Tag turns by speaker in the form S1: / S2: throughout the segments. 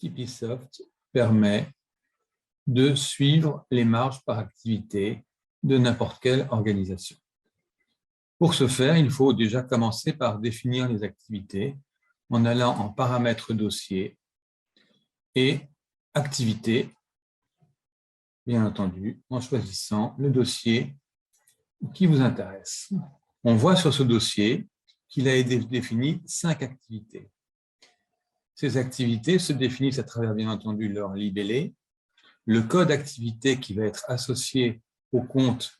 S1: Tipeesoft permet de suivre les marges par activité de n'importe quelle organisation. Pour ce faire, il faut déjà commencer par définir les activités en allant en paramètres dossier et activités, bien entendu, en choisissant le dossier qui vous intéresse. On voit sur ce dossier qu'il a été défini 5 activités. Ces activités se définissent à travers, bien entendu, leur libellé, le code activité qui va être associé au compte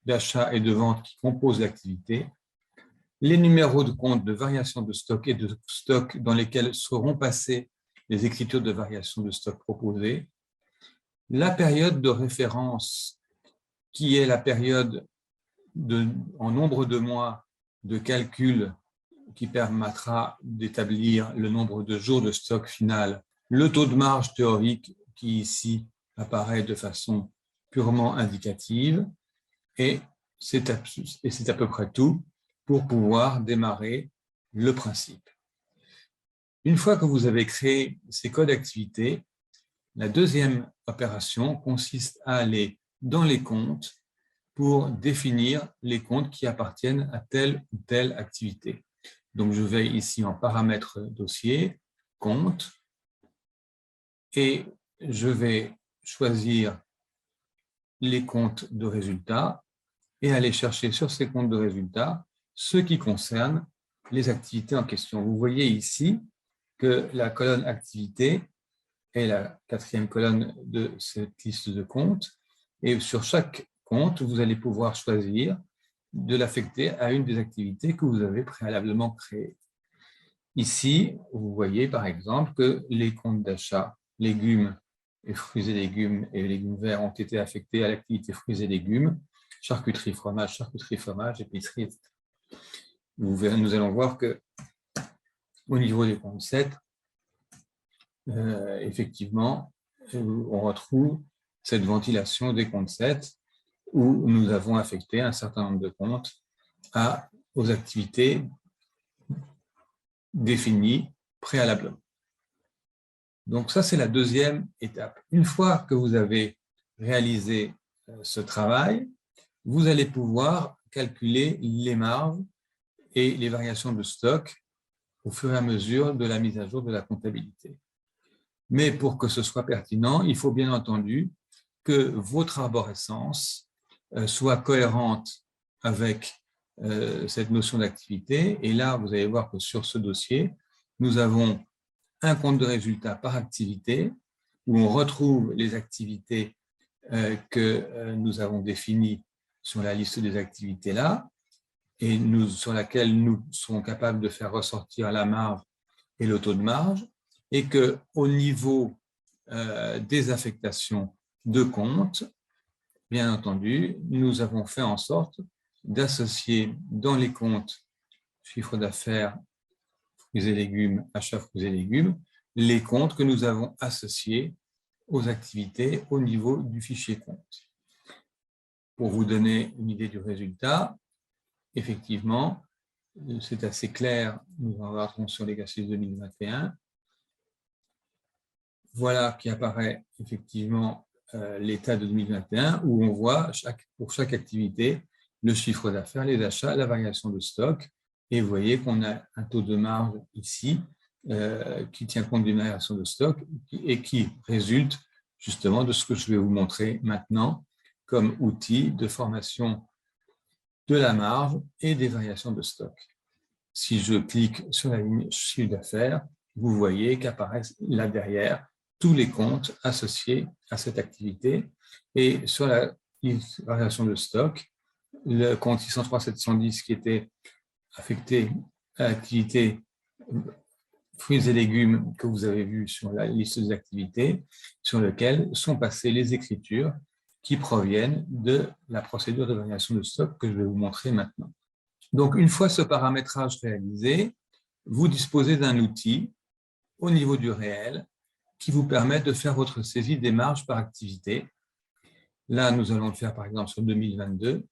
S1: d'achat et de vente qui compose l'activité, les numéros de compte de variation de stock et de stock dans lesquels seront passées les écritures de variation de stock proposées, la période de référence qui est la période en nombre de mois de calcul qui permettra d'établir le nombre de jours de stock final, le taux de marge théorique qui ici apparaît de façon purement indicative, et c'est à peu près tout pour pouvoir démarrer le principe. Une fois que vous avez créé ces codes d'activité, la deuxième opération consiste à aller dans les comptes pour définir les comptes qui appartiennent à telle ou telle activité. Donc, je vais ici en paramètres dossier, compte, et je vais choisir les comptes de résultats et aller chercher sur ces comptes de résultats ceux qui concernent les activités en question. Vous voyez ici que la colonne activité est la 4e colonne de cette liste de comptes, et sur chaque compte, vous allez pouvoir choisir de l'affecter à une des activités que vous avez préalablement créées. Ici, vous voyez par exemple que les comptes d'achat légumes et fruits et légumes verts ont été affectés à l'activité fruits et légumes, charcuterie, fromage, épicerie, etc. Nous allons voir que au niveau des comptes 7, effectivement, on retrouve cette ventilation des comptes 7 où nous avons affecté un certain nombre de comptes aux activités définies préalablement. Donc ça, c'est la deuxième étape. Une fois que vous avez réalisé ce travail, vous allez pouvoir calculer les marges et les variations de stock au fur et à mesure de la mise à jour de la comptabilité. Mais pour que ce soit pertinent, il faut bien entendu que votre arborescence soit cohérente avec cette notion d'activité. Et là, vous allez voir que sur ce dossier, nous avons un compte de résultats par activité où on retrouve les activités que nous avons définies sur la liste des activités là, et sur laquelle nous serons capables de faire ressortir la marge et le taux de marge, et qu'au niveau des affectations de compte, bien entendu, nous avons fait en sorte d'associer dans les comptes chiffre d'affaires, fruits et légumes, achats fruits et légumes, les comptes que nous avons associés aux activités au niveau du fichier compte. Pour vous donner une idée du résultat, effectivement, c'est assez clair, nous en regarderons sur l'exercice 2021. Voilà qui apparaît effectivement l'état de 2021 où on voit pour chaque activité le chiffre d'affaires, les achats, la variation de stock, et vous voyez qu'on a un taux de marge ici qui tient compte d'une variation de stock et qui résulte justement de ce que je vais vous montrer maintenant comme outil de formation de la marge et des variations de stock. Si je clique sur la ligne chiffre d'affaires, vous voyez qu'apparaissent là derrière tous les comptes associés à cette activité. Et sur la variation de stock, le compte 603-710 qui était affecté à l'activité fruits et légumes que vous avez vu sur la liste des activités, sur lequel sont passées les écritures qui proviennent de la procédure de variation de stock que je vais vous montrer maintenant. Donc, une fois ce paramétrage réalisé, vous disposez d'un outil au niveau du réel qui vous permet de faire votre saisie des marges par activité. Là, nous allons le faire par exemple sur 2022.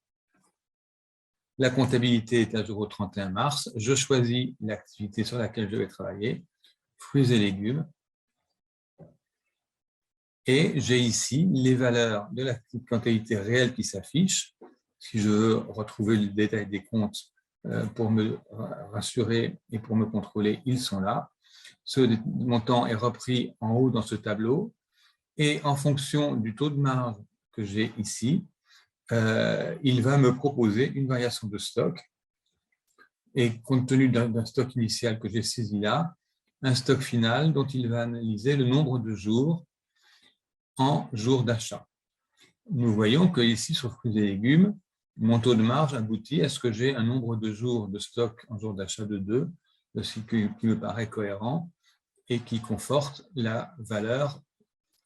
S1: La comptabilité est à jour au 31 mars. Je choisis l'activité sur laquelle je vais travailler, fruits et légumes. Et j'ai ici les valeurs de la quantité réelle qui s'affichent. Si je veux retrouver le détail des comptes pour me rassurer et pour me contrôler, ils sont là. Ce montant est repris en haut dans ce tableau. Et en fonction du taux de marge que j'ai ici, il va me proposer une variation de stock. Et compte tenu d'un stock initial que j'ai saisi là, un stock final dont il va analyser le nombre de jours en jours d'achat. Nous voyons que ici, sur fruits et légumes, mon taux de marge aboutit à ce que j'ai un nombre de jours de stock en jours d'achat de 2, ce qui me paraît cohérent et qui conforte la valeur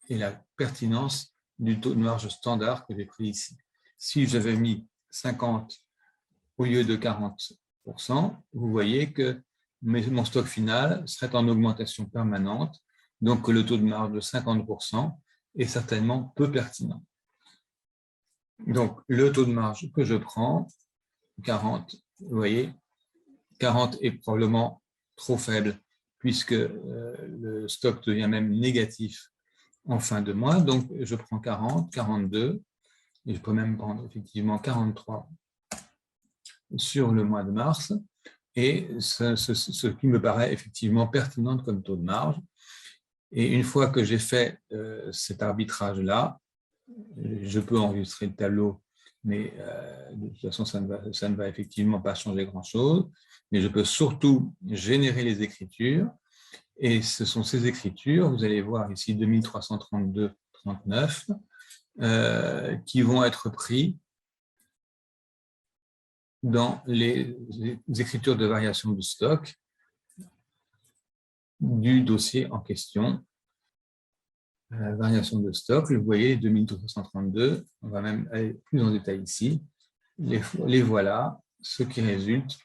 S1: et la pertinence du taux de marge standard que j'ai pris ici. Si j'avais mis 50 au lieu de 40%, vous voyez que mon stock final serait en augmentation permanente, donc que le taux de marge de 50% est certainement peu pertinent. Donc, le taux de marge que je prends, 40, vous voyez, 40 est probablement trop faible puisque le stock devient même négatif en fin de mois. Donc, je prends 40, 42, et je peux même prendre effectivement 43 sur le mois de mars, et ce qui me paraît effectivement pertinent comme taux de marge. Et une fois que j'ai fait cet arbitrage-là, je peux enregistrer le tableau, mais de toute façon, ça ne va effectivement pas changer grand-chose. Mais je peux surtout générer les écritures. Et ce sont ces écritures, vous allez voir ici 2332,39, qui vont être pris dans les écritures de variation de stock du dossier en question. Variation de stock, vous voyez, 2332, on va même aller plus en détail ici. Les voilà, ce qui résulte,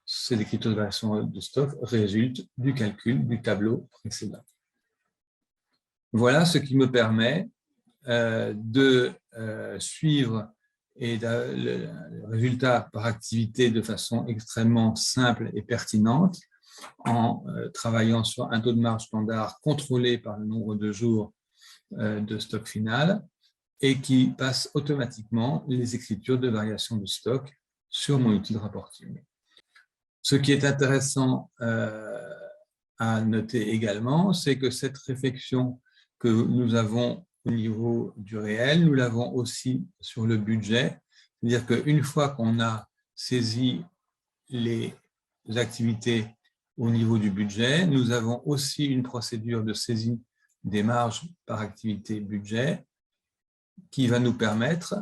S1: ces écritures de variation de stock résultent du calcul du tableau précédent. Voilà ce qui me permet de suivre et le résultat par activité de façon extrêmement simple et pertinente en travaillant sur un taux de marge standard contrôlé par le nombre de jours de stock final et qui passe automatiquement les écritures de variation de stock sur mon outil de reporting. Ce qui est intéressant à noter également, c'est que cette réflexion que nous avons au niveau du réel, nous l'avons aussi sur le budget. C'est-à-dire qu'une fois qu'on a saisi les activités au niveau du budget, nous avons aussi une procédure de saisie des marges par activité budget qui va nous permettre,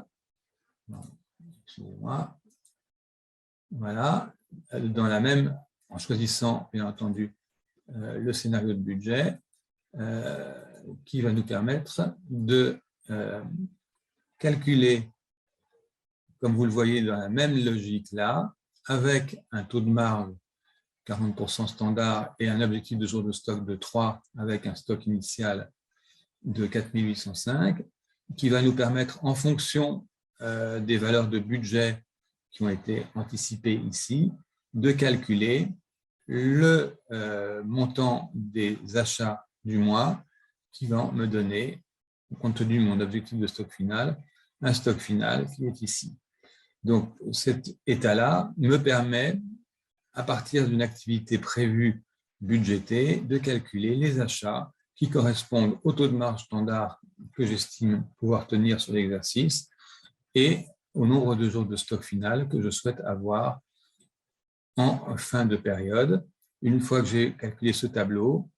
S1: excusez-moi, voilà, dans la même, en choisissant bien entendu le scénario de budget, qui va nous permettre de calculer, comme vous le voyez dans la même logique là, avec un taux de marge 40% standard et un objectif de jour de stock de 3 avec un stock initial de 4805, qui va nous permettre, en fonction des valeurs de budget qui ont été anticipées ici, de calculer le montant des achats du mois qui va me donner, compte tenu de mon objectif de stock final, un stock final qui est ici. Donc, cet état-là me permet, à partir d'une activité prévue budgétée, de calculer les achats qui correspondent au taux de marge standard que j'estime pouvoir tenir sur l'exercice et au nombre de jours de stock final que je souhaite avoir en fin de période. Une fois que j'ai calculé ce tableau,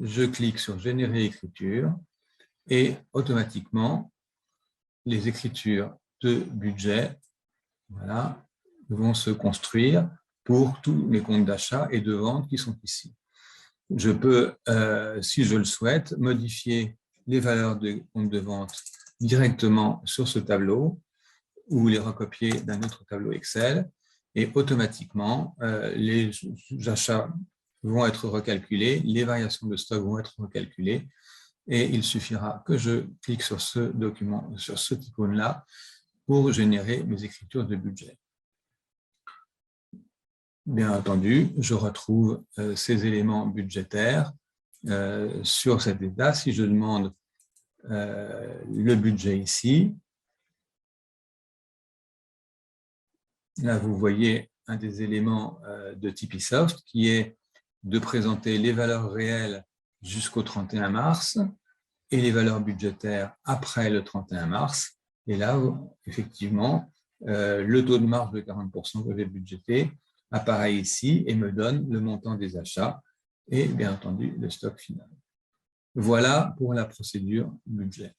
S1: je clique sur « Générer écriture » et automatiquement, les écritures de budget voilà, vont se construire pour tous mes comptes d'achat et de vente qui sont ici. Je peux, si je le souhaite, modifier les valeurs de compte de vente directement sur ce tableau ou les recopier d'un autre tableau Excel et automatiquement, les achats vont être recalculés, les variations de stock vont être recalculées et il suffira que je clique sur ce document, sur cette icône-là pour générer mes écritures de budget. Bien entendu, je retrouve ces éléments budgétaires sur cet état. Si je demande le budget ici. Là, vous voyez un des éléments de Tipeesoft qui est de présenter les valeurs réelles jusqu'au 31 mars et les valeurs budgétaires après le 31 mars. Et là, effectivement, le taux de marge de 40% que j'ai budgété apparaît ici et me donne le montant des achats et bien entendu le stock final. Voilà pour la procédure budget.